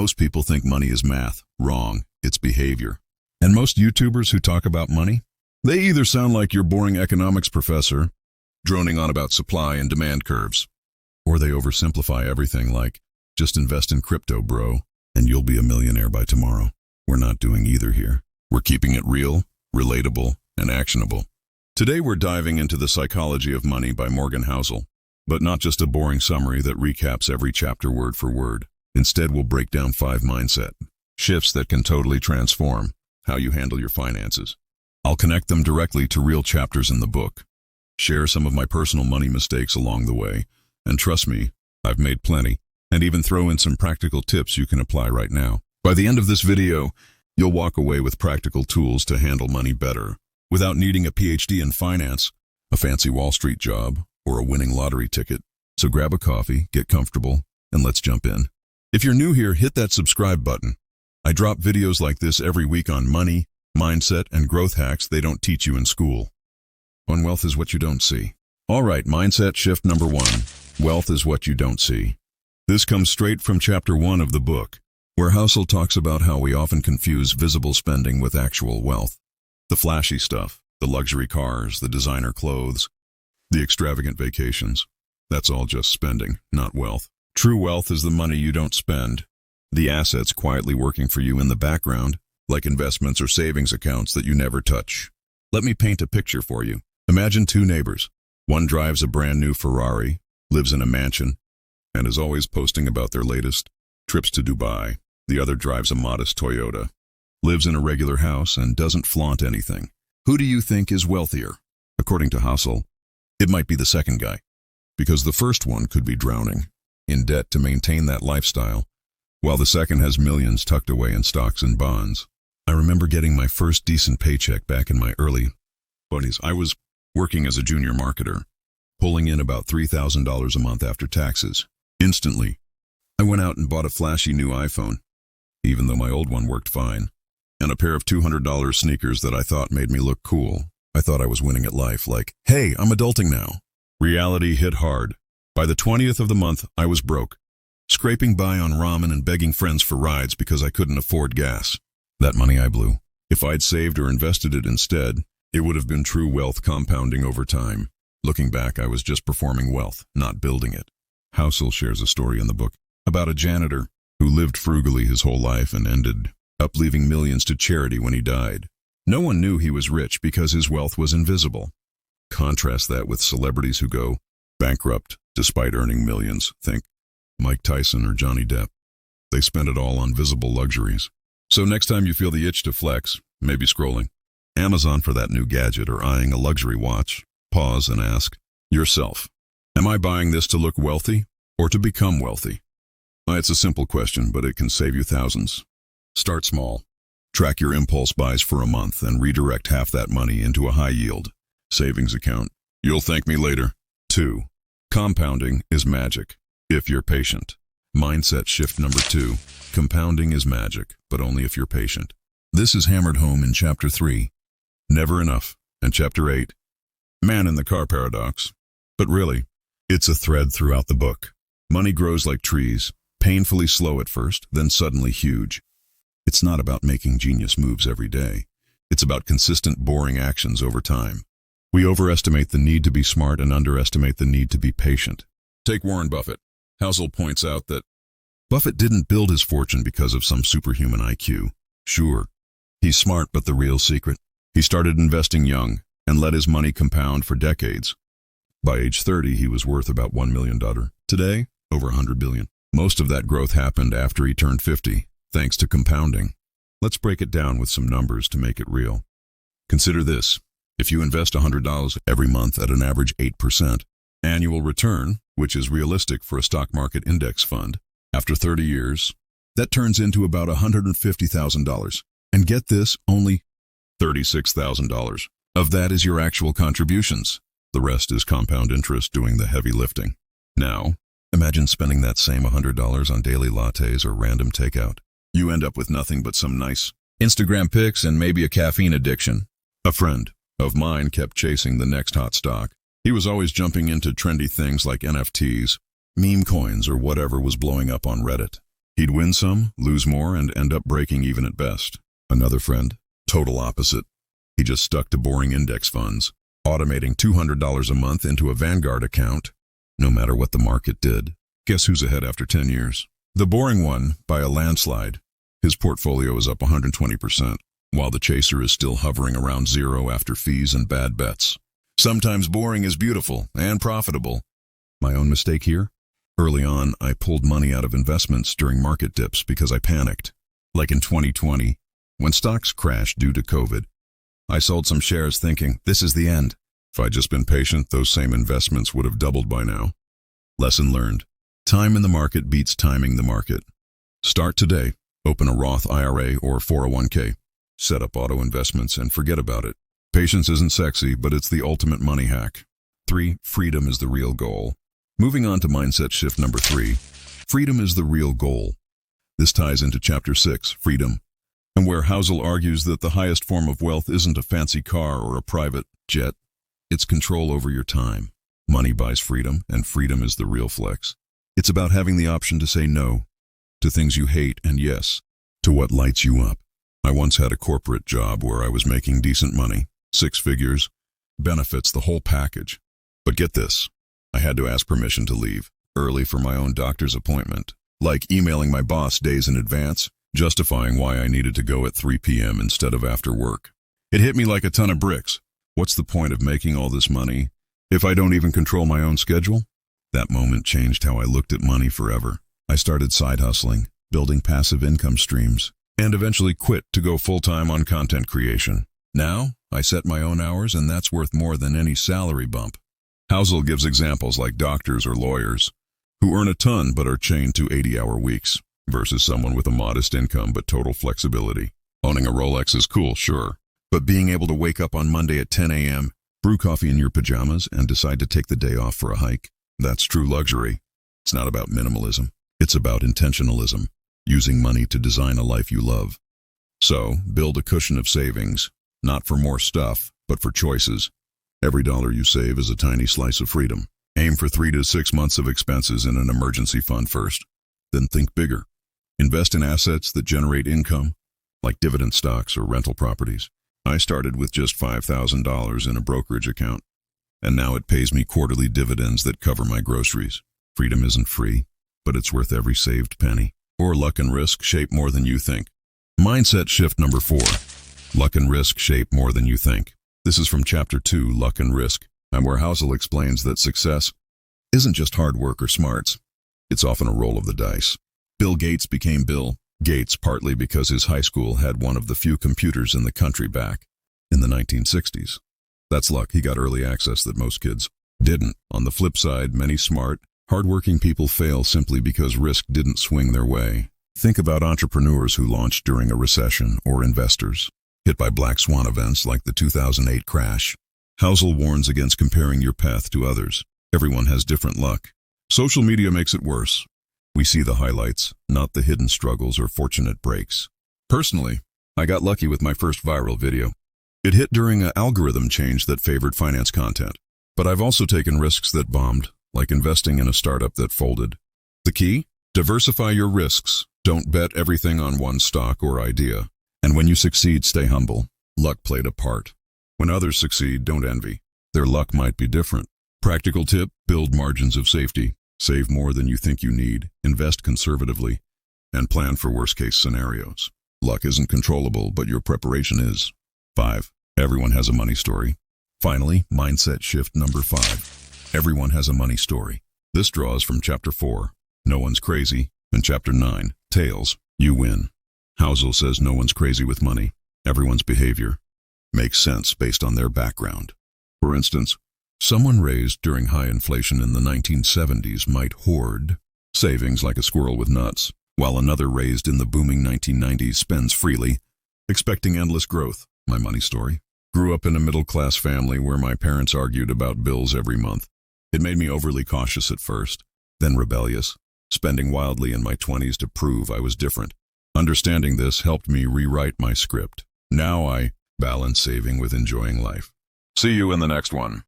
Most people think money is math. Wrong. It's behavior. And most YouTubers who talk about money, they either sound like your boring economics professor, droning on about supply and demand curves, or they oversimplify everything like, just invest in crypto, bro, and you'll be a millionaire by tomorrow. We're not doing either here. We're keeping it real, relatable, and actionable. Today we're diving into the psychology of money by Morgan Housel, but not just a boring summary that recaps every chapter word for word. Instead, we'll break down 5 mindset shifts that can totally transform how you handle your finances. I'll connect them directly to real chapters in the book, share some of my personal money mistakes along the way, and trust me, I've made plenty, and even throw in some practical tips you can apply right now. By the end of this video, you'll walk away with practical tools to handle money better, without needing a PhD in finance, a fancy Wall Street job, or a winning lottery ticket. So grab a coffee, get comfortable, and let's jump in. If you're new here, hit that subscribe button. I drop videos like this every week on money, mindset, and growth hacks they don't teach you in school. On wealth is what you don't see. All right, mindset shift number 1. Wealth is what you don't see. This comes straight from chapter 1 of the book, where Housel talks about how we often confuse visible spending with actual wealth. The flashy stuff, the luxury cars, the designer clothes, the extravagant vacations. That's all just spending, not wealth. True wealth is the money you don't spend, the assets quietly working for you in the background, like investments or savings accounts that you never touch. Let me paint a picture for you. Imagine 2 neighbors. One drives a brand new Ferrari, lives in a mansion, and is always posting about their latest trips to Dubai. The other drives a modest Toyota, lives in a regular house, and doesn't flaunt anything. Who do you think is wealthier? According to Housel, it might be the second guy, because the first one could be drowning in debt to maintain that lifestyle, while the second has millions tucked away in stocks and bonds. I remember getting my first decent paycheck back in my early 20s. I was working as a junior marketer, pulling in about $3,000 a month after taxes. Instantly, I went out and bought a flashy new iPhone, even though my old one worked fine, and a pair of $200 sneakers that I thought made me look cool. I thought I was winning at life, like, hey, I'm adulting now. Reality hit hard. By the 20th of the month, I was broke, scraping by on ramen and begging friends for rides because I couldn't afford gas. That money I blew. If I'd saved or invested it instead, it would have been true wealth compounding over time. Looking back, I was just performing wealth, not building it. Housel shares a story in the book about a janitor who lived frugally his whole life and ended up leaving millions to charity when he died. No one knew he was rich because his wealth was invisible. Contrast that with celebrities who go bankrupt despite earning millions. Think Mike Tyson or Johnny Depp. They spend it all on visible luxuries. So next time you feel the itch to flex, maybe scrolling Amazon for that new gadget or eyeing a luxury watch, pause and ask yourself, am I buying this to look wealthy or to become wealthy? It's a simple question, but it can save you thousands. Start small. Track your impulse buys for a month and redirect half that money into a high-yield savings account. You'll thank me later. 2. Compounding is magic, if you're patient. Mindset shift number 2. Compounding is magic, but only if you're patient. This is hammered home in Chapter 3, Never Enough, and Chapter 8, Man in the Car Paradox. But really, it's a thread throughout the book. Money grows like trees, painfully slow at first, then suddenly huge. It's not about making genius moves every day. It's about consistent, boring actions over time. We overestimate the need to be smart and underestimate the need to be patient. Take Warren Buffett. Housel points out that Buffett didn't build his fortune because of some superhuman IQ. Sure, he's smart, but the real secret? He started investing young and let his money compound for decades. By age 30, he was worth about $1 million. Today, over $100 billion. Most of that growth happened after he turned 50, thanks to compounding. Let's break it down with some numbers to make it real. Consider this. If you invest $100 every month at an average 8% annual return, which is realistic for a stock market index fund, after 30 years, that turns into about $150,000. And get this, only $36,000 of that is your actual contributions. The rest is compound interest doing the heavy lifting. Now, imagine spending that same $100 on daily lattes or random takeout. You end up with nothing but some nice Instagram pics and maybe a caffeine addiction. A friend of mine kept chasing the next hot stock. He was always jumping into trendy things like NFTs, meme coins, or whatever was blowing up on Reddit. He'd win some, lose more, and end up breaking even at best. Another friend, total opposite. He just stuck to boring index funds, automating $200 a month into a Vanguard account, no matter what the market did. Guess who's ahead after 10 years? The boring one, by a landslide. His portfolio is up 120%, while the chaser is still hovering around zero after fees and bad bets. Sometimes boring is beautiful and profitable. My own mistake here? Early on, I pulled money out of investments during market dips because I panicked. Like in 2020, when stocks crashed due to COVID, I sold some shares thinking, this is the end. If I'd just been patient, those same investments would have doubled by now. Lesson learned. Time in the market beats timing the market. Start today. Open a Roth IRA or 401k. Set up auto investments and forget about it. Patience isn't sexy, but it's the ultimate money hack. 3. Freedom is the real goal. Moving on to mindset shift number 3. Freedom is the real goal. This ties into chapter 6, freedom, and where Housel argues that the highest form of wealth isn't a fancy car or a private jet. It's control over your time. Money buys freedom, and freedom is the real flex. It's about having the option to say no to things you hate and yes to what lights you up. I once had a corporate job where I was making decent money, 6 figures, benefits, the whole package. But get this, I had to ask permission to leave early for my own doctor's appointment, like emailing my boss days in advance, justifying why I needed to go at 3 p.m. instead of after work. It hit me like a ton of bricks. What's the point of making all this money if I don't even control my own schedule? That moment changed how I looked at money forever. I started side hustling, building passive income streams, and eventually quit to go full-time on content creation. Now, I set my own hours, and that's worth more than any salary bump. Housel gives examples like doctors or lawyers who earn a ton but are chained to 80-hour weeks versus someone with a modest income but total flexibility. Owning a Rolex is cool, sure, but being able to wake up on Monday at 10 a.m., brew coffee in your pajamas, and decide to take the day off for a hike, that's true luxury. It's not about minimalism. It's about intentionalism, using money to design a life you love. So, build a cushion of savings, not for more stuff, but for choices. Every dollar you save is a tiny slice of freedom. Aim for 3 to 6 months of expenses in an emergency fund first. Then think bigger. Invest in assets that generate income, like dividend stocks or rental properties. I started with just $5,000 in a brokerage account, and now it pays me quarterly dividends that cover my groceries. Freedom isn't free, but it's worth every saved penny. Or luck and risk shape more than you think. Mindset shift number 4. Luck and risk shape more than you think. This is from chapter 2, Luck and Risk, and where Housel explains that success isn't just hard work or smarts. It's often a roll of the dice. Bill Gates became Bill Gates partly because his high school had one of the few computers in the country back in the 1960s. That's luck. He got early access that most kids didn't. On the flip side, many smart, hardworking people fail simply because risk didn't swing their way. Think about entrepreneurs who launched during a recession or investors hit by black swan events like the 2008 crash. Housel warns against comparing your path to others. Everyone has different luck. Social media makes it worse. We see the highlights, not the hidden struggles or fortunate breaks. Personally, I got lucky with my first viral video. It hit during an algorithm change that favored finance content. But I've also taken risks that bombed, like investing in a startup that folded. The key? Diversify your risks. Don't bet everything on one stock or idea. And when you succeed, stay humble. Luck played a part. When others succeed, don't envy. Their luck might be different. Practical tip, build margins of safety. Save more than you think you need. Invest conservatively. And plan for worst-case scenarios. Luck isn't controllable, but your preparation is. 5. Everyone has a money story. Finally, mindset shift number 5. Everyone has a money story. This draws from chapter 4, No One's Crazy, and chapter 9, Tails, You Win. Housel says no one's crazy with money. Everyone's behavior makes sense based on their background. For instance, someone raised during high inflation in the 1970s might hoard savings like a squirrel with nuts, while another raised in the booming 1990s spends freely, expecting endless growth. My money story. Grew up in a middle-class family where my parents argued about bills every month. It made me overly cautious at first, then rebellious, spending wildly in my 20s to prove I was different. Understanding this helped me rewrite my script. Now I balance saving with enjoying life. See you in the next one.